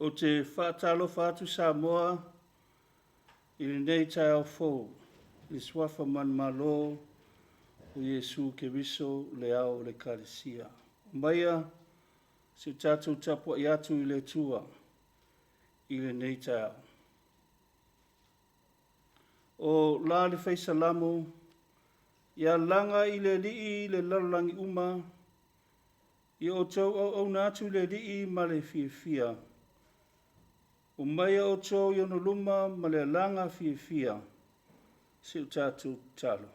O te whaatalofa atu Samoa, i le nei Taeao le swafa man malo o Yesu Keriso le ao le kalesia. Maia, se tātou tapua i atu i le tua, i le nei Taeao. O la le faisalamu, ia langa i le lii le lalangi uma, i o tau au natu le lii ma le fia. O mai o tō i ono luma ma le langa fia, se o tātou talo.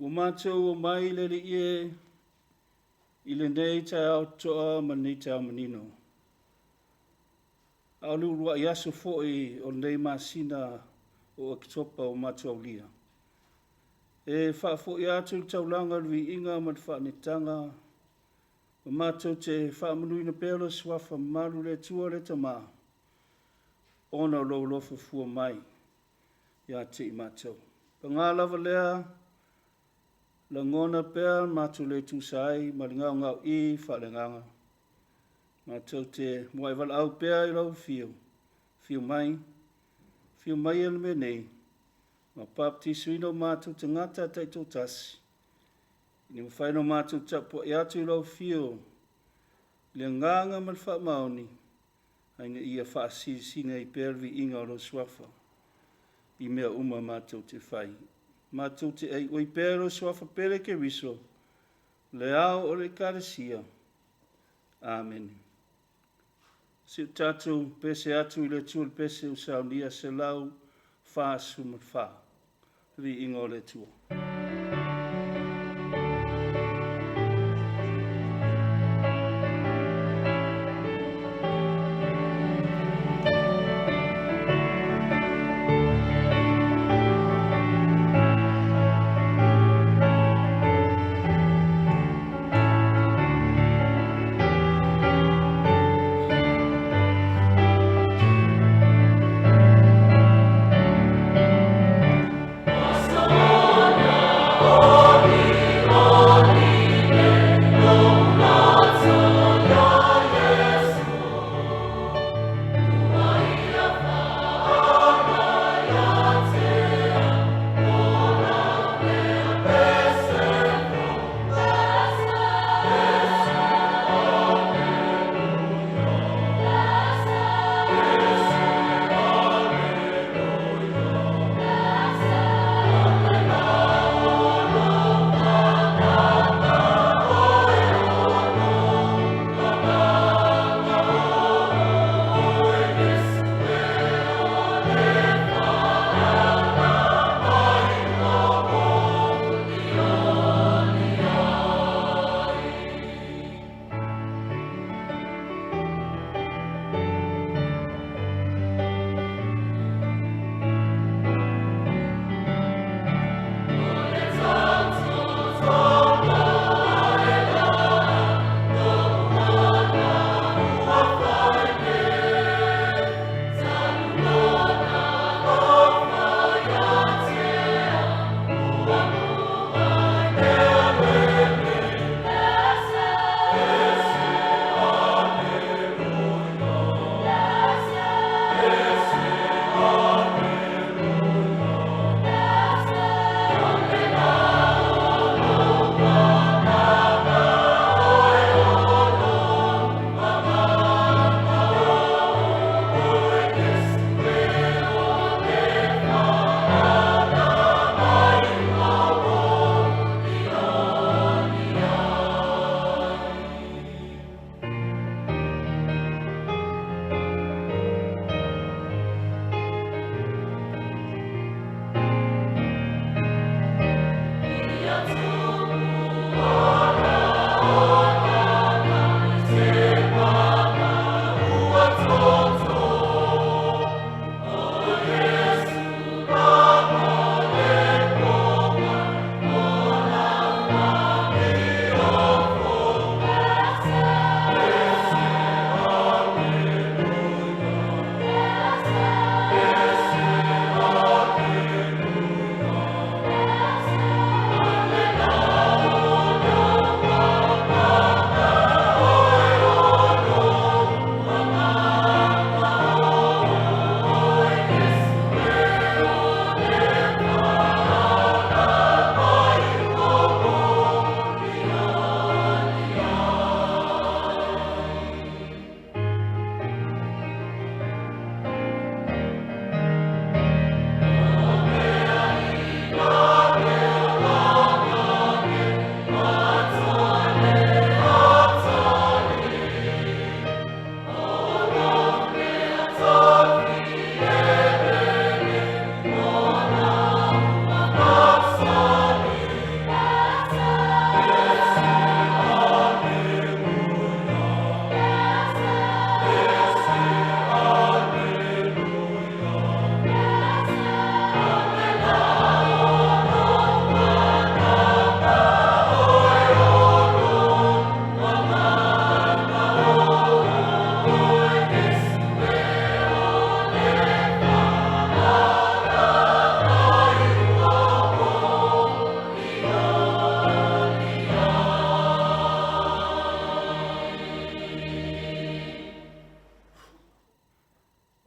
O mātou o mai le ie i le nei Taeao toa ma nei Taeao manino. A lurua i aso fo'i o nei masina o Oketopa o mātou lia. E whaafo i atu taulanga lui inga ma te whaanetanga, o mātou te whaamanui na pēlo swafa maru le tua le tama, ona lo lofa fua mai, ia te i mātou. Pa ngā lava lea, la ngona pēr mātou le tūsai, ma le ngau i whaalenganga. Mātou te moai wala au pēr i lau fiu mai ele me nei, ma baptisu ino mātou te ngata taito tasi. Ni mwhaino mātou tapua i atu i lau fiu, le nganga mal wha maoni, hainga ia wha singa i pervi inga o lo swafa, i mea uma mātou te whai. Mātou te ei oi pero swafa pere ke riso, le ao o le karasia. Amen. Si tātou pese atu i le tua le pese o saunia se lau wha sumat wha, vi inga o le tua. Samoa.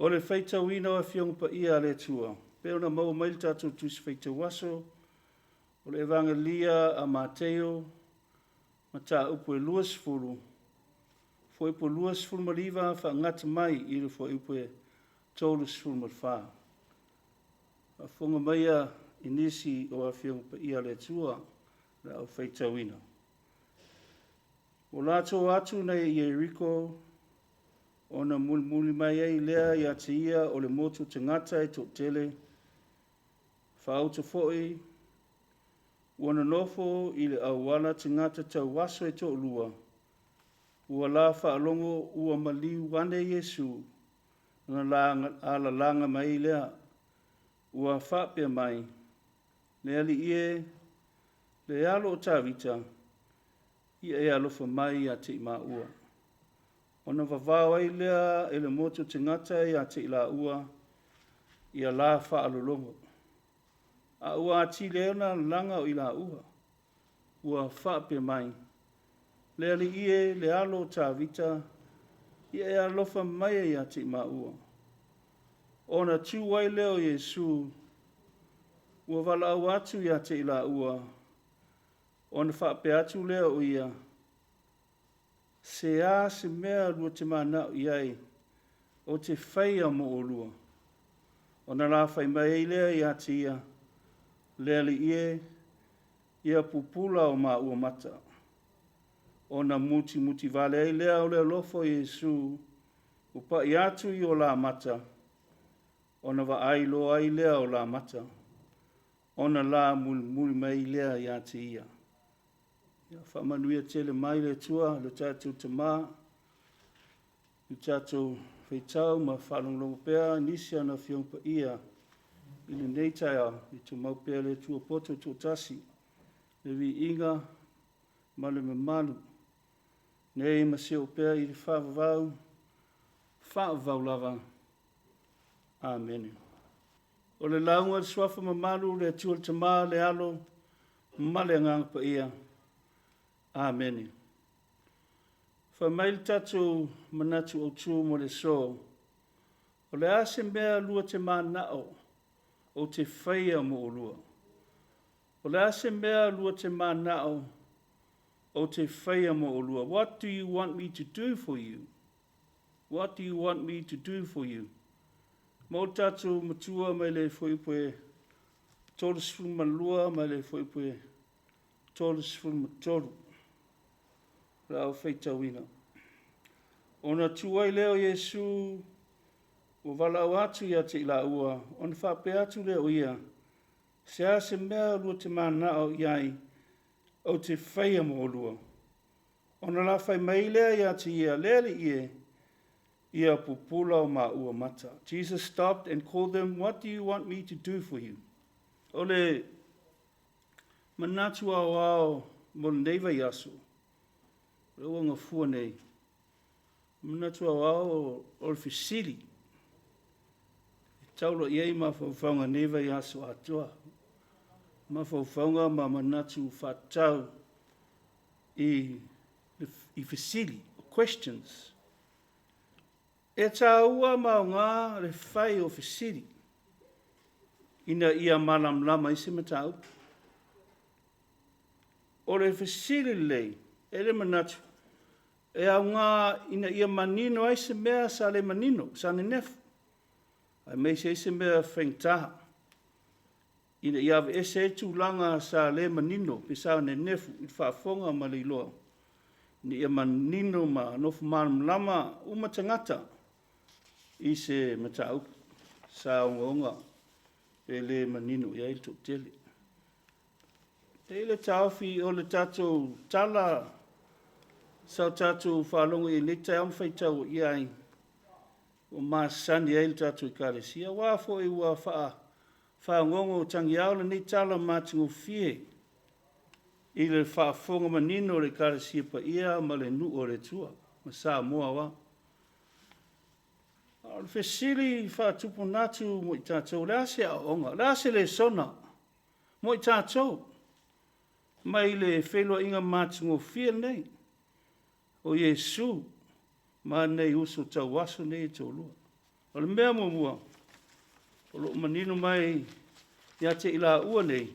O le faitauina o fionga pa ia le tua. Peo na mau mail tātou tusi faitau waso. O le evangelia a Mateo. Ma tā upo e luas fulu. Fo ipo luas fulu mariva fa ngata mai ili fo ipo e tolus fulu marfa. A fonga maia inisi o a fionga pa ia le tua. La o faitauina. O lato atu na Yeriko. Ona muli mai ai lea ia te ia o le motu te ngata e tō tele. Whaauta fo'i. Wana nofo i le awala te ngata tau waso e tō lua. Ua la whaalongo ua maliu wane Yesu. Nga ala langa mai lea. Ua whapea mai. Le ali ie. Le alo o tāwita. Ia e alofa mai a te ima ua. Ona vavao ai lea e le moto te ngata i a te ila ua. Ia la whaalolongo. A ua ati leona langa o ila ua. Ua whapea mai. Le ali ie le alo tā vita. Ia e alofa mai i a te ima ua. Ona tu ai leo Yesu. Ua wala au atu i a te ila ua. Ona whapea atu leo ia. Se a se mea lua te mana iai, o te whaia mo o lua. O na la whai mai lea i ati ia, lea li ia pupula o ma ua mata. O na muti vale ai lea o lea lofo Yesu, upa i atu i o la mata. O na wa ai lo ai lea o la mata. O na la muli mai lea i ati ia. Whamanuia tele mai le tua, le tātou te mā, le tātou whaitau, ma whalonglongo pēr, nisi ana whiongpa ia, i le nei Taeao, i tu mau pēr le tua poto tō tasi, le vi inga, ma le mamalu, nei ma seo pēr i le whaavavau lava. Amen. O le launga le swafa mamalu, le tua te mā, le alo, ma le ngangpa ia. Amen. Fa mail tatu manatu o tu mo le so. O le ase mea lua te manao o te whaia mo o lua. O le ase mea lua te manao o te whaia mo o lua. What do you want me to do for you? What do you want me to do for you? Mo tatu matua mai le whoipoe tolus fuma lua mai le whoipoe tolus fuma tolu. Rao whaitauina. Ona tuai leo Yesu, o wala au atu ia te ila ua, ona whape atu leo ia, se a se mea lua te manao iai, o te whaia mo lua. Ona la whai mai lea ia te ia, lea li ia pupula o ma ua mata. Jesus stopped and called them, what do you want me to do for you? Ole manatu au mo neiva yasu. Rau ngā fua nei. Manatu au o le fisili. Taulo iei ma whauwhaunga neva i aso atua. Ma whauwhaunga ma manatu whatau i fisili. Questions. E tā ua ma o ngā le whai o fisili. Ina ia malam lama i se matau. O le fisili lei. E le manatu. E au ngā ina ia manino ai se mea sa le manino, sa ne nefu. Ai mei se mea whaingtaha. Ina ia ese tūlanga sa le manino, pe sa ne nefu, i whaafonga ma le iloa. Ina ia manino ma nofu malam lama umatangata i se matau sa onga e le manino ia i tō tele. E le tauwhi o le tātou tala sau tātou whalongo i ne Taeao mwhaitau i ai o māsani ai le tātou i kāresia. Wāfo i ua whaangongo tangi au le ne tala mātingo fie i le whaafonga manino le kāresia pa ia ma le nu o le tua, ma Samoa wa. Le whesili whaatupu natu mo i tātou, le ase a onga, le ase le sona mo i tātou. Mai le whelua inga mātingo fie nei. O Yesu, ma nei uso tau waso nei tō lua. O le mea mua. O lo manino mai ia te ila ua nei.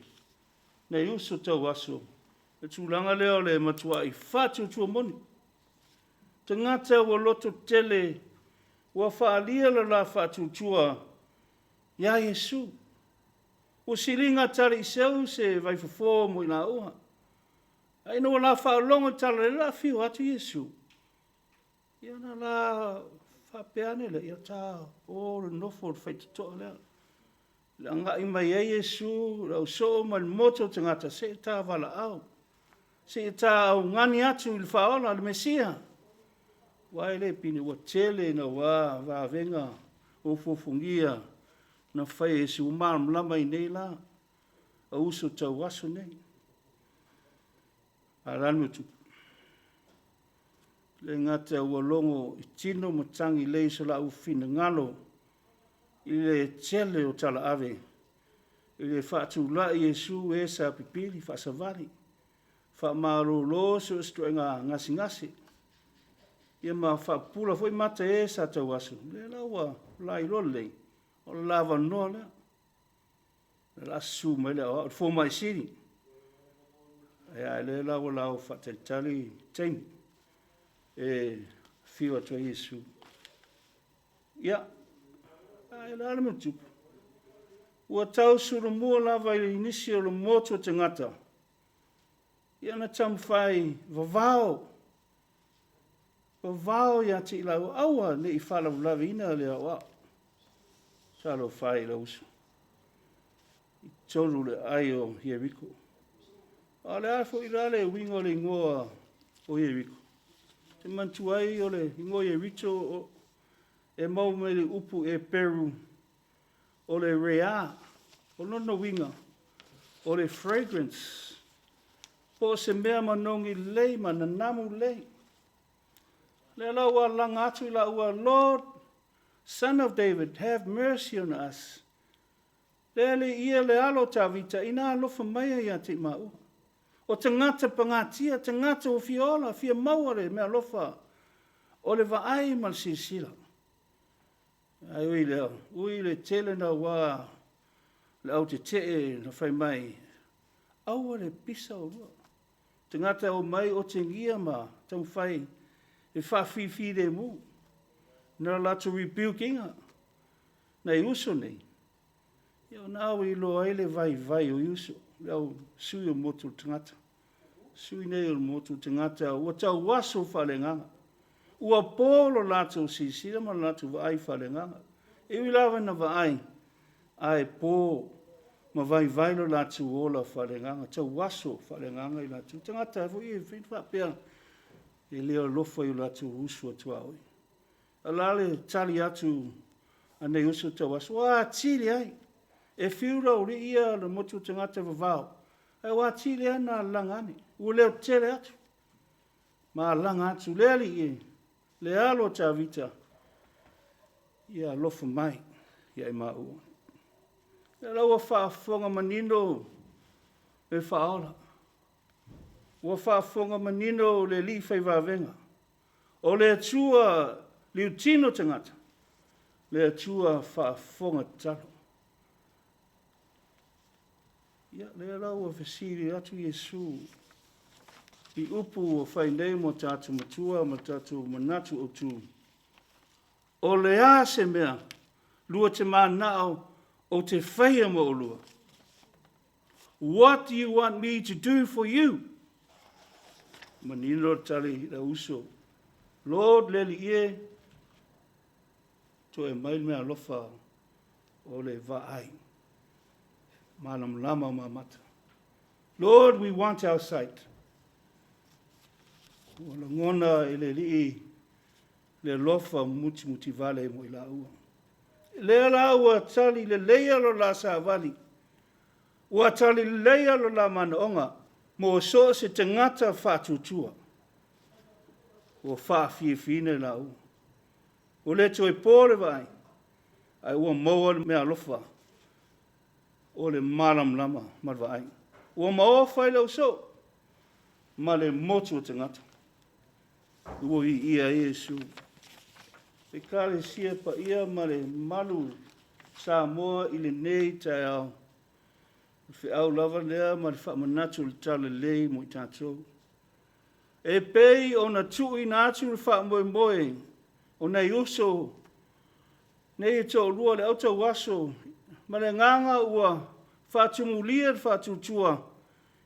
Nei uso tau aso. E tūlanga leo le matua i whātua tua moni. Te ngata ua loto tele ua whaalia la whātua tua ia Yesu. O silinga tari i seu se Faifeau mo ina ua. Ai no la whaalonga tala la whio atu Yesu. Ia na la whapeane le ia tā o le nofo le whaitatoa lea. Le anga i mai e Yesu, rau so ma le moto te ngata se tā wala au. Se tā au ngani atu i le whaola le Mesia. Wai le pini ua tele na wa venga o fofungia na whai e si umaram lama i nei la. A uso tau aso nei. A ranu tupu. Le ngata ua longo i tino matangi lei so la ufina ngalo. I le tele o tala ave. I le whaatu la i Yesu e sa pipili whaasavali. Wha maro lo so estuenga ngasi ngasi. Ia ma whaapula fwoi mata e sa tau aso. Le laua lai lolei. O lava noa lea. Le la su mai lea o fo mai siri. Ia le laua lau whaatentali teimi. E whio atua Yesu. Ia. Ai la ala tupu. Ua tau suru mua lava i nisi o le moto te ngata. Ia na tamu whai vavao. Vavao ia te ilau aua ne i whala lavi ina lea wa. Salo whai la usu. I tolu le ai o Hieriko. A le alfo i rale wingo le ngoa o Hieriko. Te mantu ai o le ngoa Hieriko e mau me le upu e Peru. O le rea. O nono winga. O le fragrance. Po se mea manongi lei ma na namu lei. Le la ua langa atu la ua Lord, Son of David, have mercy on us. Le ia le alo tawita ina alofa mai ia te mau. O te ngata pangatia, te ngata o fiola, fia mauare me alofa. O le vaai mal sisila. Ai ui le tele na wa le au te na whai mai. Aua le pisa o lua. Te ngata o mai o te ngia ma, tau whai e whawhiwhi de mu. Nera latu rebukinga. Nei uso nei. Ia nāu i lo aile vai o uso. Leo sui o motu tangata. Sui nei o motu tangata. Ua tau waso whalenganga. Ua polo latu sisira ma latu vaai whalenganga. Iwi lawa na vaai. Ai pō. Ma vai lo latu ola whalenganga. Tau waso whalenganga i latu. Tangata fo i e whapea. E leo lofa i latu usu atua oi. Alale tali atu anei usu tau waso. Wa tili ai. E whiura o ia le motu tangata vavao. Ai wa tili ai na langani. Ua leo tele atu. Ma langa atu leali e. Le alo ta vita. Ia lofa mai. Ia e maua. Ia laua whaafonga manino e whaola. Ua whaafonga manino le li whai wavenga. O le atua liutino tangata. Le atua whaafonga talo. Ia le laua whasiri atu Yesu. I upu o whai nei mo tātu matua, mo tātu manatu o tū. O le a se mea, lua te mānao o te whaia mo o lua. What do you want me to do for you? Manino tali la uso. Lord, leli ie, to e mai mea lofa o le vaai. Malam lama mamata. Lord, we want our sight. O la ngona e le lii, le lofa muti vale mo i la ua. Le la ua tali le leia lo la sa vali. Ua tali leia lo la manaonga, mo so se te ngata whātutua. O whawhiwhine la ua. O le toi pōre vai, ai ua maua mea lofa. O le malam lama marvai. Ua maua whai lau so, ma le motu o te ngata. Ua i ia Yesu. e kare sia pa ia ma le malu Samoa i le nei Taeao. Fe au lava lea ma le whaamanatu le tala lei mo i tātou. E pei o na tui na atu le whaamoe o nei uso, nei e tō lua le auta waso, ma le nganga ua whaatumulia le whaatutua,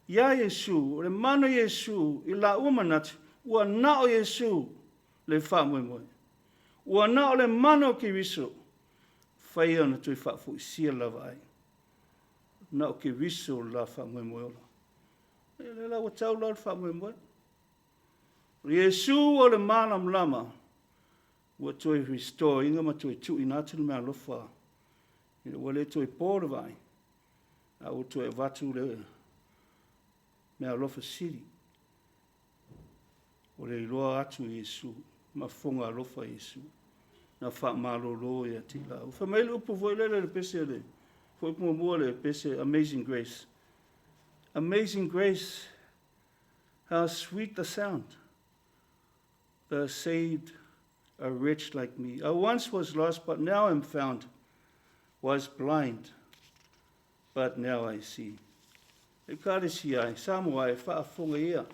ia Yesu, le mana Yesu, i la ua manatu, ua nao Yesu le whaamoe. Ua nao le mana o ki wiso, whaia na tui whaafu i sia lava ai. Na o ke wiso la whaamoe ola. Le la ua tau la le whaamoe. Yesu o le manam lama, ua toi restore inga ma toi tui natu le mea lofa. Ua le toi pōra vai. A ua toi vatu le mea lofa siri. O le iloa atu Yesu, ma fonga lofa Yesu. Na whaamalolo ia tila. Ufa maile upu voi le pese le. Foi mua le pese Amazing Grace. Amazing Grace, how sweet the sound. The saved a wretch like me. I once was lost, but now am found. Was blind, but now I see. E kare si ai, Samoa e whaafonga ia.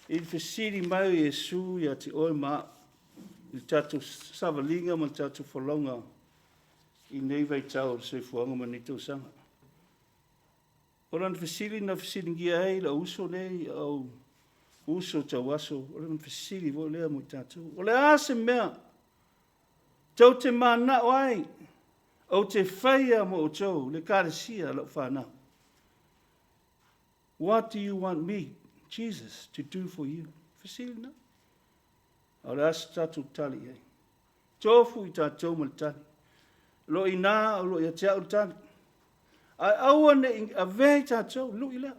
I whesiri mai Yesu ia te oi maa. I tatu savalinga ma tatu whalonga. I nei vai tau se fuanga ma ni tau sanga. Oran whesiri na whesiri ngia hei la uso nei au uso tau aso. Oran whesiri vo lea mo tatu. O le ase mea. Tau te mana oai. O te whaia mo o tau. Le karesia la whanau. What do you want me, Jesus, to do for you? Whesiri na. O le ase tatu tali hei. Tofu i tatu mal tali. Lo ina o lo ia tia utani. Ai aua ne a vei tātou, lu i lea.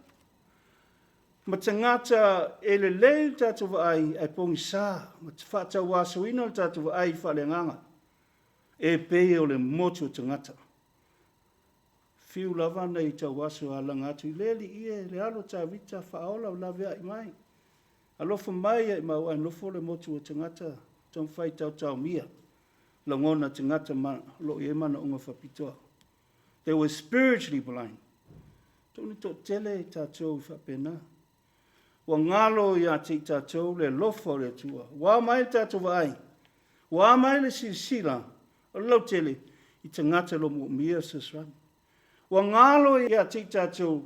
Ma tangata e le lei tātou wa ai pongi sā. Ma te whātau waso ina o tātou wa ai whale nganga. E pei o le motu o tangata. Fiu lava nei tau waso a langa atu. Leli ie le alo tā vita whaola o la vea i mai. Alofa mai e mau ai nofo le motu o tangata. Tong whai tau mia. Langona tangata lo e mana unga whapitoa. They were spiritually blind. Tōni tō tele tātou i whapena. Wa ngalo ia te tātou le lofa le tua. Wa mai tātou wa ai. Wa mai le sila. O lau tele i tangata lo mo mia sasrani. Wa ngalo ia te tātou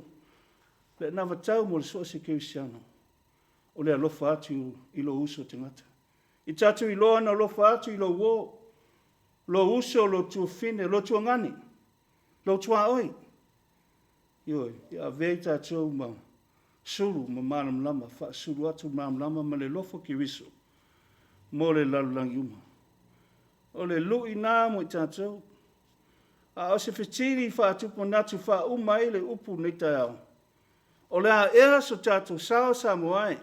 le navatau mo le soa se kirisiano. O le alofa atu i lo uso tangata. I tātou i loa na lofa atu i lo wo. Lo uso, lo tua fine, lo tua ngani. Lo tua oi. Ioi, ia vei tātou ma suru ma manam lama, wha suru atu manam lama ma le lofo ki riso. Mo le lalulangi uma. O le lui nā mo i tātou. A o se whetiri wha atupo natu wha umai le upu nei Taeao. O le a ea so tātou sao Samoa.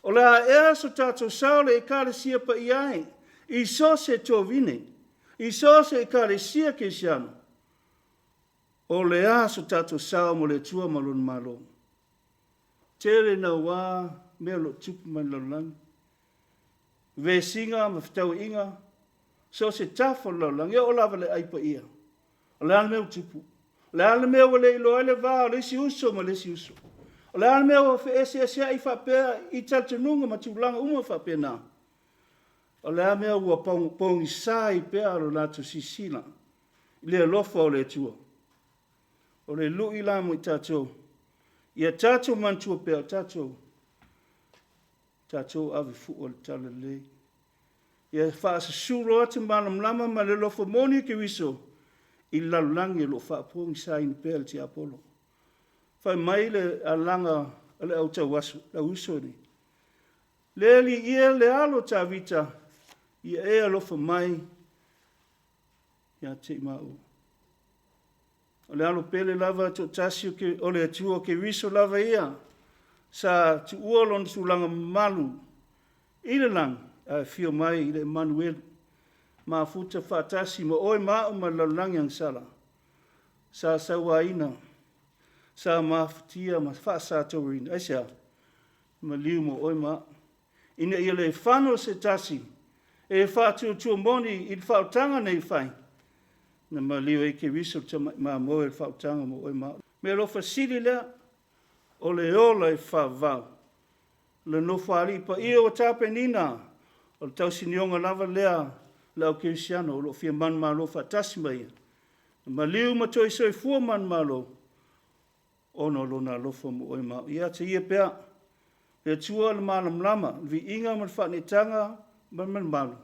O le a ea so tātou sao le ekaresia pa i ai. I so se tō vine. I so se ekaresia ke siano. O le a so tātou sao mo le tua malun malo. Tere na wā mea lo tupu mai lalulangi. Ve singa ma whtau inga. So se tafo lalulangi. O lava le aipa ia. O le ala mea tupu. O le ala mea wale ilo ele vā. O le si uso ma le si uso. O le ala mea wa fe ese i whapea i tatununga ma tūlanga uma whapea nā. O le ala mea ua pongi sā i pea alo nātu sisila. I le lofa o le tua. O le lui la mo i tātou. Ia tātou mantua pea tātou. Tātou awe fu o le tala le. Ia whaasa suro atu manam lama ma le lofa moni ke wiso. I lalulangi lo whaapongi sa ini pea le ti Apollo. Whai mai le alanga le au tau waso, la uso ni. Le li ia le alo tā vita. Ia ea lofa mai. Ia te mau. O le alo pele lava to tasi o le atua ke wiso lava ia. Sa tu uolon sulanga malu. Ile lang a fio mai ile Emmanuel. Ma futa fatasi ma oi ma o ma lalang yang sala. Sa sawaina. Sa maftia ma fa sa torin. Asia. Ma liu mo oi ma. Ina ile fano se tasi. E whātua tua moni i whautanga nei whai. Na maliu e ke wiso te ma moe whautanga mo oi mao. Me lo fasiri lea, o le ola e whavau. Le Nofoaiga pa ia o tape nina, o le tausinionga lava lea, le au kirisiano, o lo fia man malo whatasi mai. Ma liu ma toi soi fua man malo, ono lo na lofa mo oi mao. Ia te ia pea, le tua le malam lama, vi inga man whanitanga, man malo.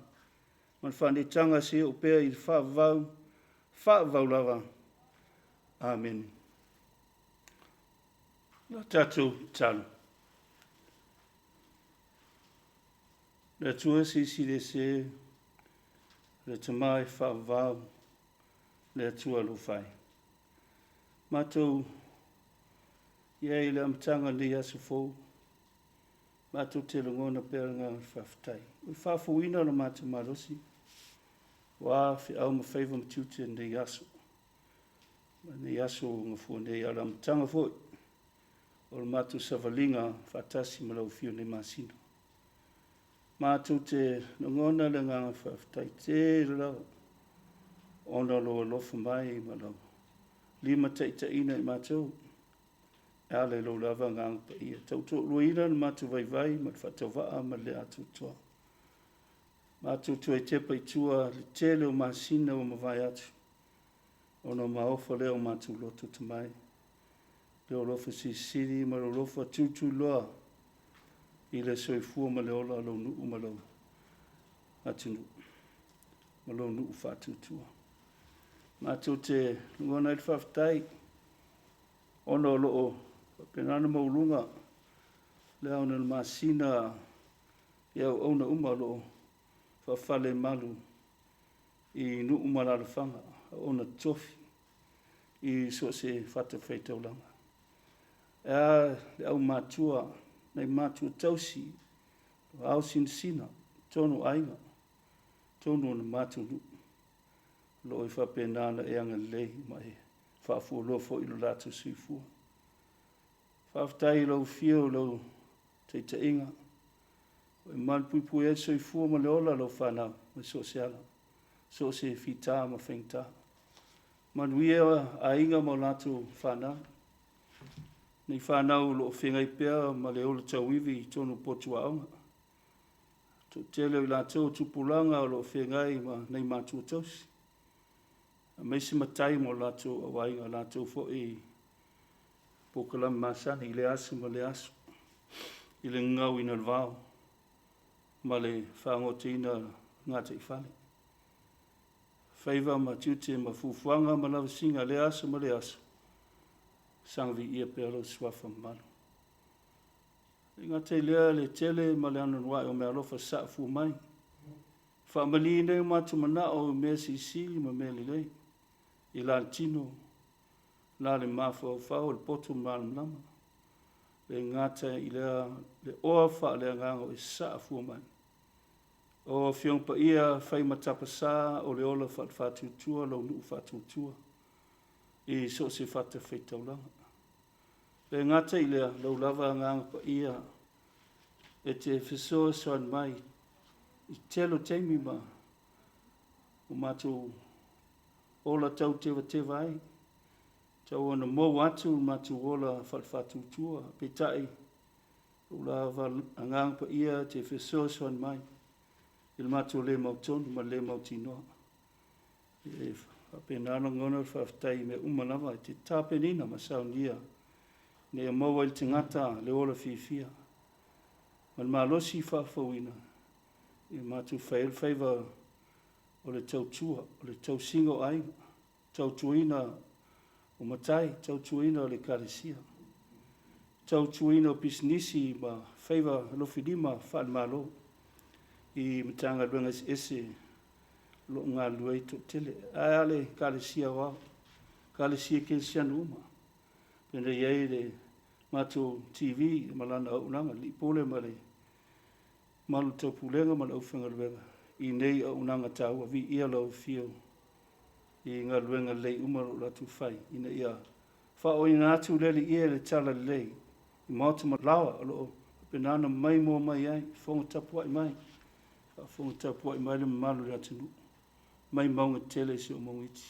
Man whanitanga se o pea i whavau lava. Amen. Na tatu talo. Le tua si le se, le tamai whavau, le tua lo fai. Matou, iei le amtanga ni asu fou, matou te longona perenga whaftai. Ui whafuina na matou marosi, wa fi au ma Faifeau mtiute ni asu. Ni asu ngafu ni ala amtanga foi, o le matou savalinga whatasi malau fio ni masino. Matou te longona le nganga whaftai te lau, ona lo lofa mai malau. Lima taitaina I matou, ale lo lava ngang pa ia. Tauto luina na matou vai ma whatawaa ma le atu toa. Matou tua I tepa I tua le tele o masina o mawai atu. Ono maofa leo matou loto tamai. Leo lofa sisiri ma lo lofa tutu loa. I le soifua ma le ola lo nuu ma lo atinu. Ma lo nuu whatutua. Matou te ngona I whaftai. Ono loo penana maulunga. Leo na masina. Iau ona uma loo. Whawhale malu. I nuu malalawhanga. Ona tofi. I so se whatawhaitau langa. Le au matua. Nei matua tausi. Au sina. Tono ainga. Tono na matua nuu. Lo I whapenana e anga lei mai. Whafua loa fo I lo lato suifua. Whaftai lo fio lo te inga. O I malpupu e suifua ma le ola lo whanau. Ma sosiala. So se fita ma whengta. Manuia a inga ma lato whanau. Nei whanau lo whengai pea ma le ola tauiwi I tono potua aunga. To tele I lato tupulanga lo whengai ma nei matua tausi. A meisi matai mo lato a wainga lato fo I pokalam masani I le asu ma le asu. I le ngau ina vau. Ma le whangote ina ngata I whane. Whaiva ma tiute ma fufuanga ma lawa singa le asu ma le asu. Sangvi ia pelo swafa malu. I ngata lea le tele ma le ananwai o mea lofa saafu mai. Whamali nei matu mana o mea sisili ma mea lilei. I la tino, la le mawhau, le poto malam lama. Le ngata I lea, le oa wha le ngango I saafu mai. O fiong pa ia, whai matapasa, o le ola whatutua, lo nuu whatutua. I so se whata whaitau langa. Le ngata I lea, lo lava ngango pa ia, e te whesoa soan mai, I telo teimi ma, o matou, ola tau tewa ai. Tau ana mou atu matu ola whatutua. Petai. Ula angang pa ia te whesoasoan mai. Il matu le mautonu ma le mautinoa. E whapenana ngona whaftai me umanawa. Te tāpenina ma saunia. Ne a maua il te ngata le ola whiwhia. Man malosi whafauina. E matu whaiva o le tautua, o le tausingo ai, tautuina o matai, tautuina o le karesia, tautuina o pisnisi ma whaiva lofidima whaamalo I matanga luenga ese lo ngā luei to tele. Ai ale karesia wau, karesia kensianu uma. Pena iei le matu TV, malana au nanga, li pole ma le malu taupulenga ma le aufanga luenga. I nei au nanga tau, vi ia lau fio I ngā luenga lei umaro latu whai. Ina ia whao ina atu lele ia le tala lei. I mautama lawa alo penana mai mo mai ai, whonga tapuai mai. Whaafonga Tapuaiga mai le mamalu le atunu. Mai maunga tele se o mongiti.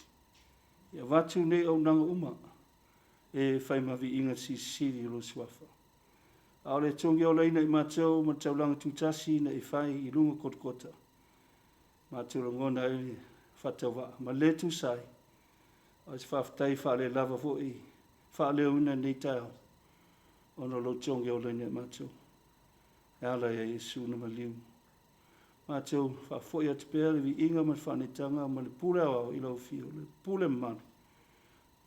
Ia watu nei au nanga uma. E whai mavi inga siri lo suafa. Ao le tongi o leina I mātou ma taulanga tutasi na I whai I runga kotkota. Mātou la ngona I whatawa. Ma le tu sai. O se whaftai whaale lava fo I. Whaale una nei Taeao. Ono lo tongi o leina I mātou. E ala ia Yesu na maliu. Mātou whafoi atu pēr vi inga ma whanetanga ma le pule au I lau fio. Le pule manu.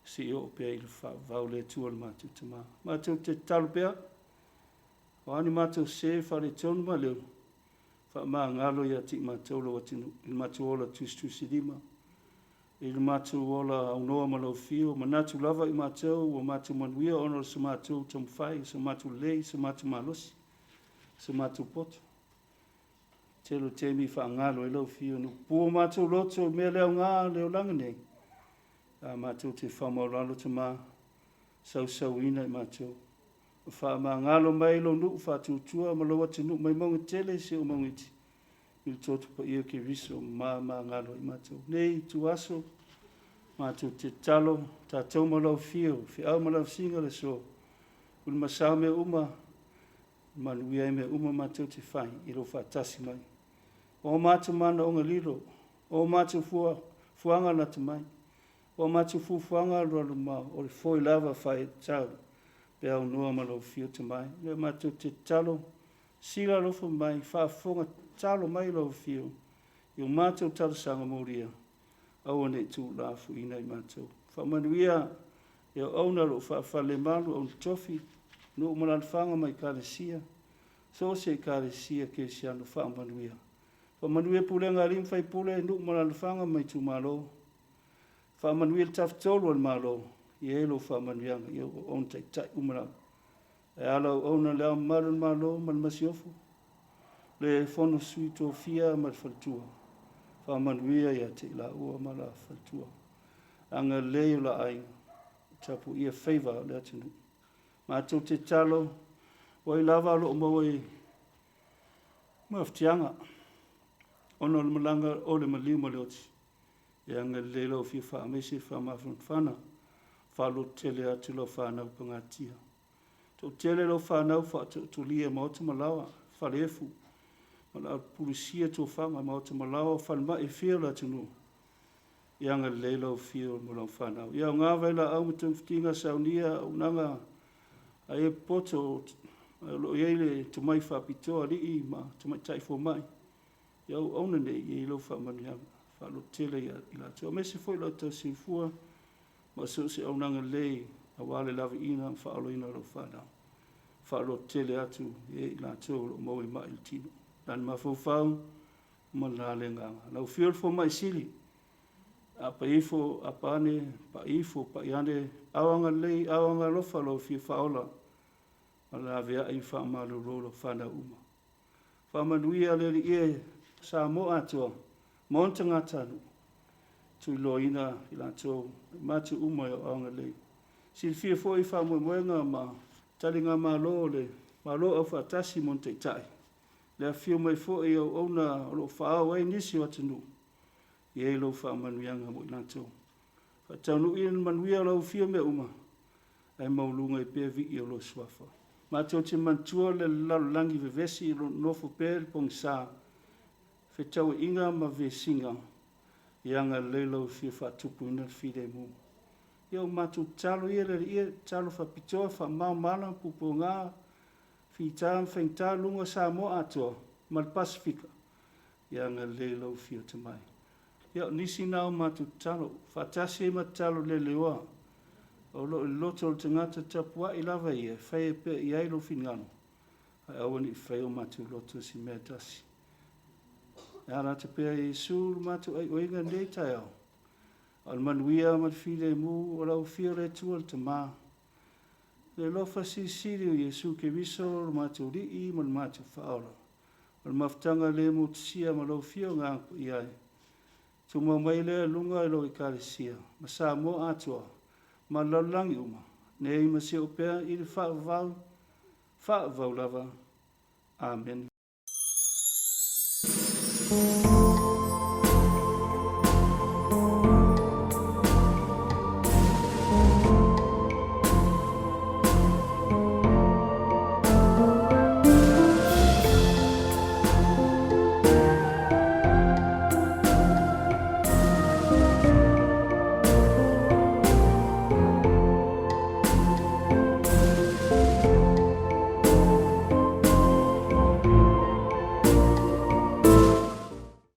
Si o pēr I le whau le tua le mātou tama. Mātou te talu pēr. O ani mātou se whare tonu ma leo. Wha maa ngalo ia ti mātou lo atinu. I mātou ola tusi lima. I mātou ola au noa ma lau fio. Ma natu lava I mātou. O mātou manuia ono sa mātou tamu whai. Sa mātou lei. Sa mātou malosi. Sa mātou poto. Telo temi wha ngalo I lau fio. No pua mātou loto mea leo ngā leo langa nei. A mātou te whamauralo te mā. Sau ina I mātou. Wha ma ngalo mai lo nu wha tutua ma lo atinu mai maunga tele se o maungiti. Mil totu pa ia ke riso ma ngalo I mātou. Nei tu aso mātou te talo tātou ma lau fio. Fi au ma lau singa le so. Uli masao me uma. Manuia me uma mātou te whai. I lo wha tasi mai. O mātou mana onga lilo. O mātou fuanga na te mai. O mātou fuanga rolu mau. O le foi lava whai tau. Pe au noa ma lau fio te mai. Le mātou te talo. Sila lofa mai. Whaafonga talo mai lau fio. I o mātou talo sanga mōria. Au ane tu lafu ina I mātou. Whamanuia. E o auna lo whaafale malu au tofi. No umalanwhanga mai kāresia. So se kāresia ke siano whaamanuia. Whamanuia pulenga rim whai pule. No umalanwhanga mai tu malo. Whaamanuia taftolo al malo. I elo whaamanuianga I o on tai umarau. E ala o ona lea marun malo man masiofu. Le fono suito fia mar faltua. Whaamanuia ia te ila ua mala faltua. Anga leo la ai. Tapu ia feiva le atinu. Mātou te talo. Wai lava lo o mawai. Maftianga. Ono le malanga o le maliu maleoti. E anga lelo fi whaamese whaamafun whana. Whalo tele atu lo whanau pangatia. Tau tele lo whanau whaatu lia maota malawa. Whalefu. Mala pulisia tō whanga maota malawa. Whanma e whiela tunu. Ianga lelo whio mo lau whanau. Ia ngā waila au mutum whitinga saunia unanga. A e poto. Lo iele to mai whapitoa rii ma. To mai taifo mai. Ia au auna nei i lo whamanianga. Whalo tele ila tō. Mese foi lau tau sifua. Ma so se au nanga lei a wale lava ina whaalo ina lo whanau. Whaalo tele atu e ila tō lo maui mai il tino. Dan mawhau ma la le nganga. Lau whiol fo mai sili. A pa ifo, a pane, pa ifo, pa iane. Awanga lei, awanga lofa lo fi whaola. Ma la vea i whaamalu rolo whanau uma. Whamanuia le li e Samoa atua. Montanga tanu. Tui loina ila tō matu umai o aonga lei. Sil fia fo I whamuenga ma talinga ma lo le. Ma lo au whaatasi mon te tai. Lea fia mai fo I au auna o lo whaau ai nisi o atanu. I e lo whaamanuianga mo ila tō. Whaataunu ina manuia lau fia me uma. Ai maulunga I pia vi I o lo swafa. Ma tō te mantua le lalangi vevesi I lo nofo pēr pong sā. Whetau inga ma ve singa. Ianga lelo fi whatupu ina whire mu. Iau matu talo ia talo whapitoa whamau pupo ngā whitām whaintā lunga Samoa atua mal Pasifika. Ianga lelo fi o te mai. Iau nisi nao matu talo. Whatasi ma talo le leoa. O lo loto o te ngata Tapuaiga lava ia. Whai e pe I ailo whingano. Ai awani whai o matu loto si mea tasi. Ara te pēr Yesu matu ai oinga nei Taeao. Al manuia mat file mu o lau fio le tua te mā. Le lofa siri o Yesu ke viso o matu rii man matu whaola. Al maftanga le mu tsia ma lau fio ngā I ai. Tu mai le lunga I lo I kāresia. Ma Samoa atua. Ma lalangi uma. Nei ma se o pēr I le whaavau lava. Amen.